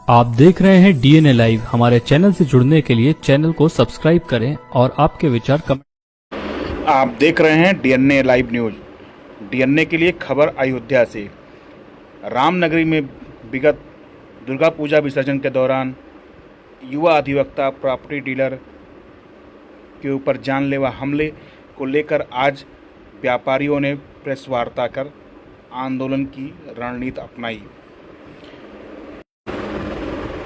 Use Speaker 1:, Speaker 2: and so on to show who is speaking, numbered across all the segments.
Speaker 1: आप देख रहे हैं डीएनए लाइव। हमारे चैनल से जुड़ने के लिए चैनल को सब्सक्राइब करें और आपके विचार कमेंट।
Speaker 2: आप देख रहे हैं डीएनए लाइव न्यूज। डीएनए के लिए खबर अयोध्या से। रामनगरी में विगत दुर्गा पूजा विसर्जन के दौरान युवा अधिवक्ता प्रॉपर्टी डीलर के ऊपर जानलेवा हमले को लेकर आज व्यापारियों ने प्रेस वार्ता कर आंदोलन की रणनीति अपनाई।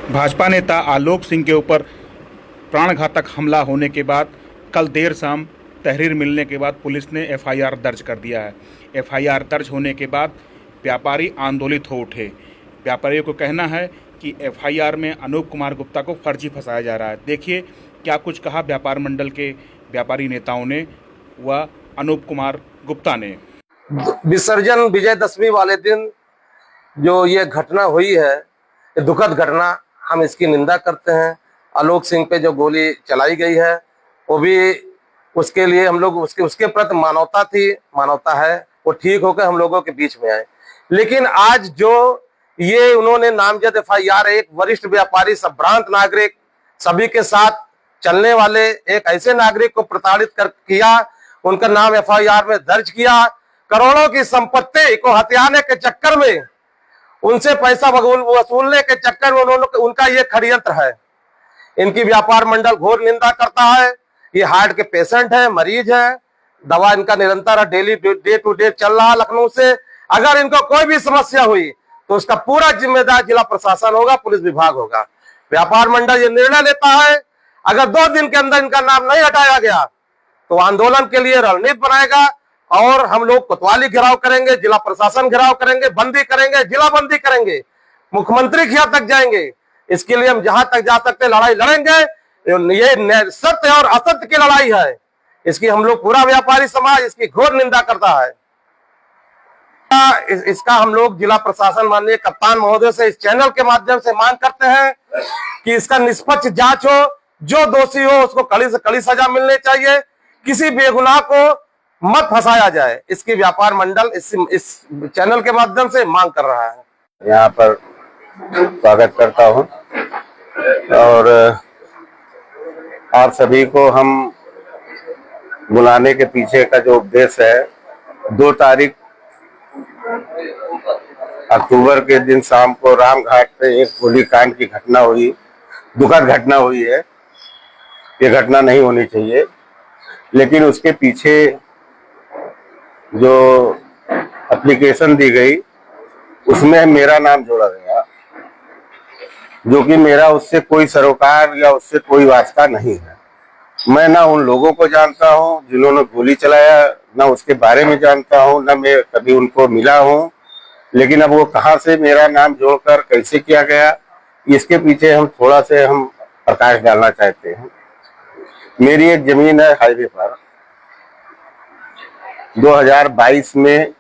Speaker 2: भाजपा नेता आलोक सिंह के ऊपर प्राणघातक हमला होने के बाद कल देर शाम तहरीर मिलने के बाद पुलिस ने एफआईआर दर्ज कर दिया है। एफआईआर दर्ज होने के बाद व्यापारी आंदोलित हो उठे। व्यापारियों को कहना है कि एफआईआर में अनूप कुमार गुप्ता को फर्जी फंसाया जा रहा है। देखिए क्या कुछ कहा व्यापार मंडल के व्यापारी नेताओं ने व अनूप कुमार गुप्ता ने।
Speaker 3: विसर्जन विजयदशमी वाले दिन जो ये घटना हुई है, ये दुखद घटना, हम इसकी निंदा करते हैं। आलोक सिंह पे जो गोली चलाई गई है वो भी उसके लिए हम लोग उसके प्रति मानवता है, वो ठीक होकर हम लोगों के बीच में आए। लेकिन आज जो ये उन्होंने नामजद एफआईआर एक वरिष्ठ व्यापारी, संभ्रांत नागरिक, सभी के साथ चलने वाले एक ऐसे नागरिक को प्रताड़ित किया, उनका नाम एफआईआर में दर्ज किया, करोड़ों की संपत्ति को हथियाने के चक्कर में, उनसे पैसा वसूलने के चक्कर में उनका ये षड्यंत्र है। इनकी व्यापार मंडल घोर निंदा करता है। ये हार्ट के पेशेंट है, मरीज है, दवा इनका निरंतर डेली डे टू डे चल रहा लखनऊ से। अगर इनको कोई भी समस्या हुई तो उसका पूरा जिम्मेदार जिला प्रशासन होगा, पुलिस विभाग होगा। व्यापार मंडल ये निर्णय लेता है, अगर 2 दिन के अंदर इनका नाम नहीं हटाया गया तो आंदोलन के लिए रणनीति बनाएगा और हम लोग कोतवाली घेराव करेंगे, जिला प्रशासन घेराव करेंगे, बंदी करेंगे, जिला बंदी करेंगे, मुख्यमंत्री के यहाँ तक जाएंगे। इसके लिए हम जहां तक जा सकते लड़ाई लड़ेंगे। ये सत्य और असत्य की लड़ाई है। इसकी हम लोग पूरा व्यापारी समाज इसकी घोर निंदा करता है। इसका हम लोग जिला प्रशासन माननीय कप्तान महोदय से इस चैनल के माध्यम से मांग करते हैं कि इसका निष्पक्ष जांच हो, जो दोषी हो उसको कड़ी से कड़ी सजा मिलनी चाहिए, किसी बेगुनाह को मत फंसाया जाए। इसकी व्यापार मंडल इस चैनल के माध्यम से मांग कर रहा है।
Speaker 4: यहाँ पर स्वागत करता हूँ और आप सभी को हम बुलाने के पीछे का जो उद्देश्य है, 2 तारीख अक्टूबर के दिन शाम को रामघाट पे एक गोलीकांड की घटना हुई, दुखद घटना हुई है। ये घटना नहीं होनी चाहिए, लेकिन उसके पीछे जो एप्लीकेशन दी गई उसमें मेरा नाम जोड़ा गया, जो कि मेरा उससे कोई सरोकार या उससे कोई वास्ता नहीं है। मैं ना उन लोगों को जानता हूं जिन्होंने गोली चलाया, ना उसके बारे में जानता हूं, ना मैं कभी उनको मिला हूं। लेकिन अब वो कहां से मेरा नाम जोड़कर कैसे किया गया, इसके पीछे हम थोड़ा से हम प्रकाश डालना चाहते हैं। मेरी एक जमीन है हाईवे पर। 2022 में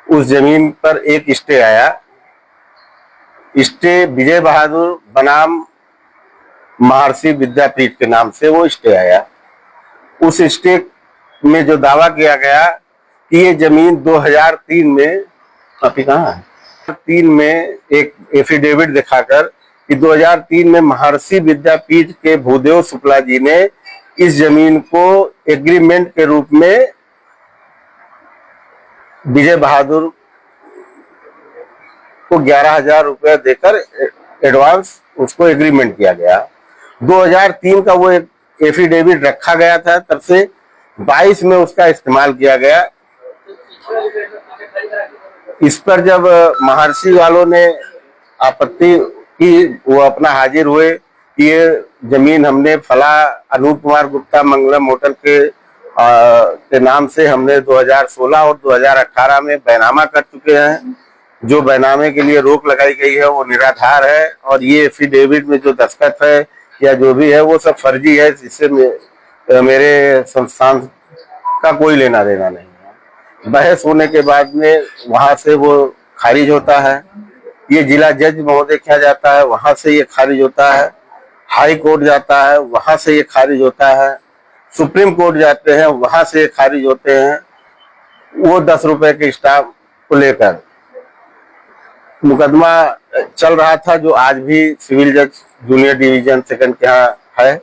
Speaker 4: उस जमीन पर एक स्टे आया। स्टे विजय बहादुर बनाम महर्षि विद्यापीठ के नाम से वो स्टे आया। उस स्टे में जो दावा किया गया कि ये जमीन 2003 में, अभी कहाँ है, 3 में एक एफिडेविट दिखाकर कि 2003 में महर्षि विद्यापीठ के भूदेव शुक्ला जी ने इस जमीन को एग्रीमेंट के रूप में विजय बहादुर को 11,000 रुपया देकर एडवांस उसको एग्रीमेंट किया गया। 2003 का वो एक एफिडेविट रखा गया था, तब से 22 में उसका इस्तेमाल किया गया। इस पर जब महर्षि वालों ने आपत्ति की, वो अपना हाजिर हुए कि ये जमीन हमने फला अनूप कुमार गुप्ता मंगलम होटल के नाम से हमने 2016 और 2018 में बैनामा कर चुके हैं। जो बैनामे के लिए रोक लगाई गई है वो निराधार है और ये एफिडेविट में जो दस्तखत है या जो भी है वो सब फर्जी है, जिससे मेरे संस्थान का कोई लेना देना नहीं है। बहस होने के बाद में वहां से वो खारिज होता है। ये जिला जज महोदय किया जाता है, वहां से ये खारिज होता है। हाई कोर्ट जाता है, वहां से ये खारिज होता है। सुप्रीम कोर्ट जाते हैं, वहां से ये खारिज होते हैं। वो 10 रुपए के स्टाम्प को लेकर मुकदमा चल रहा था, जो आज भी सिविल जज जूनियर डिवीजन सेकंड के यहाँ है।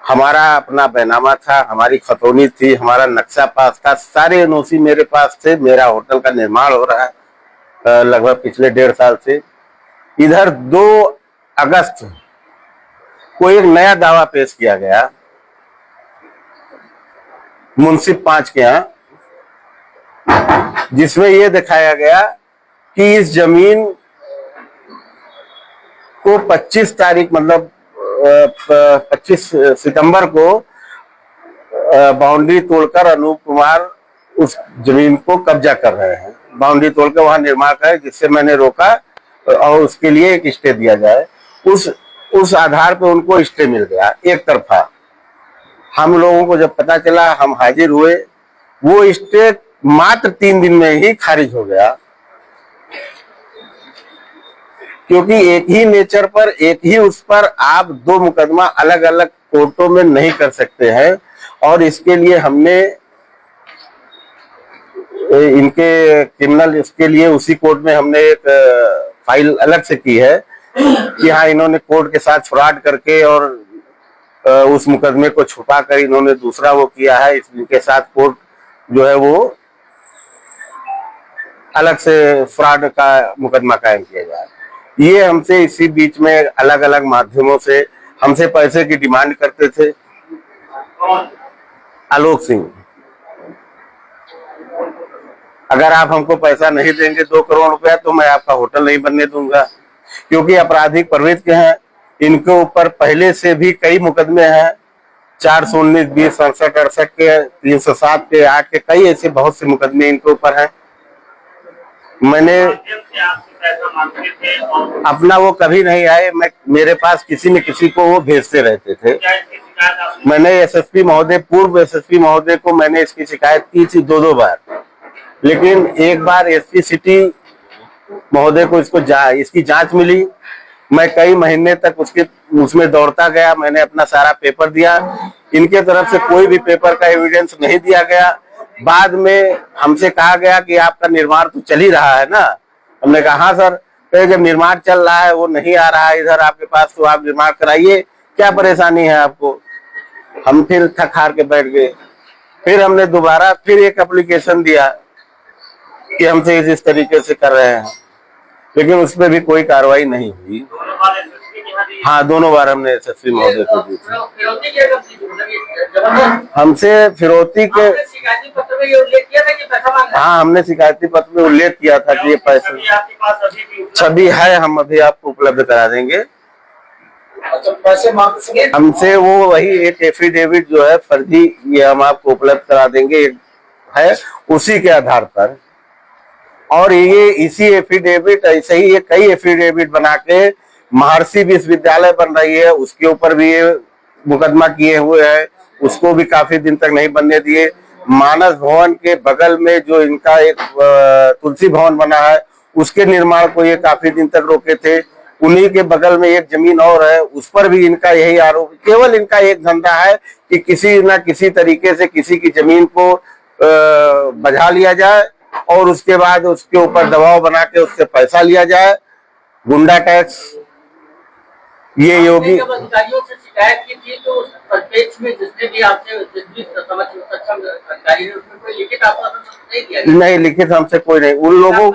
Speaker 4: हमारा अपना बैनामा था, हमारी खतौनी थी, हमारा नक्शा पास था, सारे एनओसी मेरे पास थे। मेरा होटल का निर्माण हो रहा है लगभग पिछले 1.5 साल से। इधर 2 अगस्त को एक नया दावा पेश किया गया मुंसिफ 5 के यहाँ, जिसमें यह दिखाया गया कि इस जमीन को 25 तारीख मतलब 25 सितंबर को बाउंड्री तोड़कर अनूप कुमार उस जमीन को कब्जा कर रहे हैं। बाउंड्री तोड़कर वहां निर्माण करे, जिससे मैंने रोका और उसके लिए एक स्टे दिया जाए। उस आधार पर उनको स्टे मिल गया एक तरफा। हम लोगों को जब पता चला, हम हाजिर हुए। वो स्टे मात्र 3 दिन में ही खारिज हो गया, क्योंकि एक ही नेचर पर, एक ही उस पर आप 2 मुकदमा अलग अलग कोर्टों में नहीं कर सकते हैं। और इसके लिए हमने इनके क्रिमिनल, इसके लिए उसी कोर्ट में हमने एक फाइल अलग से की है कि हाँ, इन्होंने कोर्ट के साथ फ्रॉड करके और उस मुकदमे को छुपा कर इन्होंने दूसरा वो किया है। इनके साथ कोर्ट जो है वो अलग से फ्रॉड का मुकदमा कायम किया जाए। ये हमसे इसी बीच में अलग अलग माध्यमों से हमसे पैसे की डिमांड करते थे। आलोक सिंह, अगर आप हमको पैसा नहीं देंगे 2 करोड़ रुपया, तो मैं आपका होटल नहीं बनने दूंगा, क्योंकि आपराधिक प्रवृत्ति के हैं। इनके ऊपर पहले से भी कई मुकदमे हैं, 419, 20, 67, 68 के, 307 के, 8 के, कई ऐसे बहुत से मुकदमे इनके ऊपर हैं। मैंने अपना वो कभी नहीं आए, मेरे पास किसी न किसी को वो भेजते रहते थे। मैंने एसएसपी महोदय, पूर्व एसएसपी महोदय को मैंने इसकी शिकायत की थी 2 बार, लेकिन एक बार एसपी सिटी महोदय को इसकी जांच मिली। मैं कई महीने तक उसमें दौड़ता गया, मैंने अपना सारा पेपर दिया। इनके तरफ से कोई भी पेपर का एविडेंस नहीं दिया गया। बाद में हमसे कहा गया कि आपका निर्माण तो चल ही रहा है ना। हमने कहा हाँ सर। तो जब निर्माण चल रहा है, वो नहीं आ रहा है इधर आपके पास, तो आप निर्माण कराइए, क्या परेशानी है आपको। हम फिर थक हार के बैठ गए। फिर हमने दोबारा फिर एक एप्लीकेशन दिया कि हमसे इस तरीके से कर रहे हैं, लेकिन उसमें भी कोई कार्रवाई नहीं हुई। हाँ, 2 बार हमने एसएसपी महोदय को दी थी। हमसे फिरौती के, हाँ, हमने शिकायती पत्र में उल्लेख किया था कि ये पैसे, छवि है, हम अभी आपको उपलब्ध करा देंगे। हमसे वो वही एक एफिडेविट जो है फर्जी, ये हम आपको उपलब्ध करा देंगे, है उसी के आधार पर। और ये इसी एफिडेविट, ऐसे ही ये कई एफिडेविट बना के महर्षि विश्वविद्यालय बन रही है, उसके ऊपर भी ये मुकदमा किए हुए हैं, उसको भी काफी दिन तक नहीं बनने दिए। मानस भवन के बगल में जो इनका एक तुलसी भवन बना है, उसके निर्माण को ये काफी दिन तक रोके थे। उन्हीं के बगल में एक जमीन और है, उस पर भी इनका यही आरोप। केवल इनका एक धंधा है कि किसी न किसी तरीके से किसी की जमीन को बजा लिया जाए और उसके बाद उसके ऊपर दबाव बना के उससे पैसा लिया जाए। गुंडा टैक्स। ये योगी
Speaker 5: अधिकारियों से शिकायत की थी, तो परिप्रेक्ष्य में जिसने भी आपसे सक्षम अधिकारी ने उसमें कोई लिखित आश्वासन नहीं दिया?
Speaker 4: नहीं, लिखित हमसे कोई नहीं। उन लोगों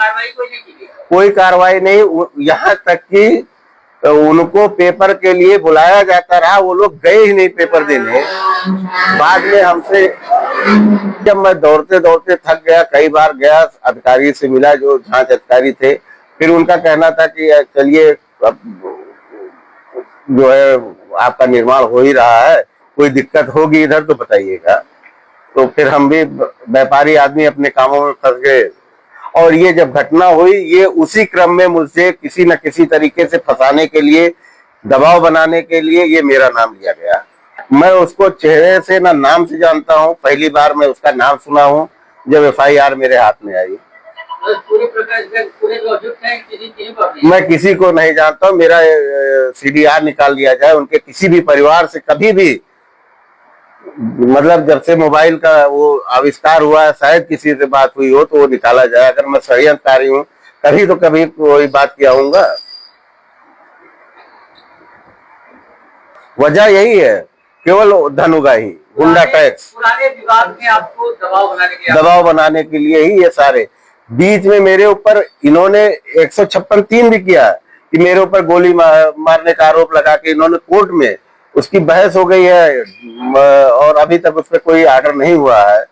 Speaker 4: कोई कार्रवाई नहीं, यहाँ तक कि उनको पेपर के लिए बुलाया जाता रहा, वो लोग गए ही नहीं पेपर देने। बाद में हमसे, जब मैं दौड़ते दौड़ते थक गया, कई बार गया, अधिकारी से मिला जो जांच अधिकारी थे, फिर उनका कहना था कि चलिए जो है आपका निर्माण हो ही रहा है, कोई दिक्कत होगी इधर तो बताइएगा। तो फिर हम भी व्यापारी आदमी अपने कामों में फंस गए। और ये जब घटना हुई, ये उसी क्रम में मुझसे किसी न किसी तरीके से फंसाने के लिए, दबाव बनाने के लिए ये मेरा नाम लिया गया। मैं उसको चेहरे से ना नाम से जानता हूँ, पहली बार मैं उसका नाम सुना हूँ जब एफआईआर मेरे हाथ में आई। मैं किसी को नहीं जानता हूँ। मेरा सीडीआर निकाल लिया जाए, उनके किसी भी परिवार से कभी भी, मतलब जब से मोबाइल का वो आविष्कार हुआ है, शायद किसी से बात हुई हो तो वो निकाला जाए। अगर मैं षड्यंत्रकारी हूँ कभी तो कभी कोई बात किया होगा। वजह यही है, केवल धन उगाही, गुंडा टैक्स,
Speaker 5: पुराने विवाद में आपको
Speaker 4: दबाव बनाने के लिए ही ये सारे। बीच में मेरे ऊपर इन्होंने 156(3) भी किया कि मेरे ऊपर गोली मारने का आरोप लगा के इन्होंने कोर्ट में उसकी बहस हो गई है और अभी तक उस पर कोई आर्डर नहीं हुआ है।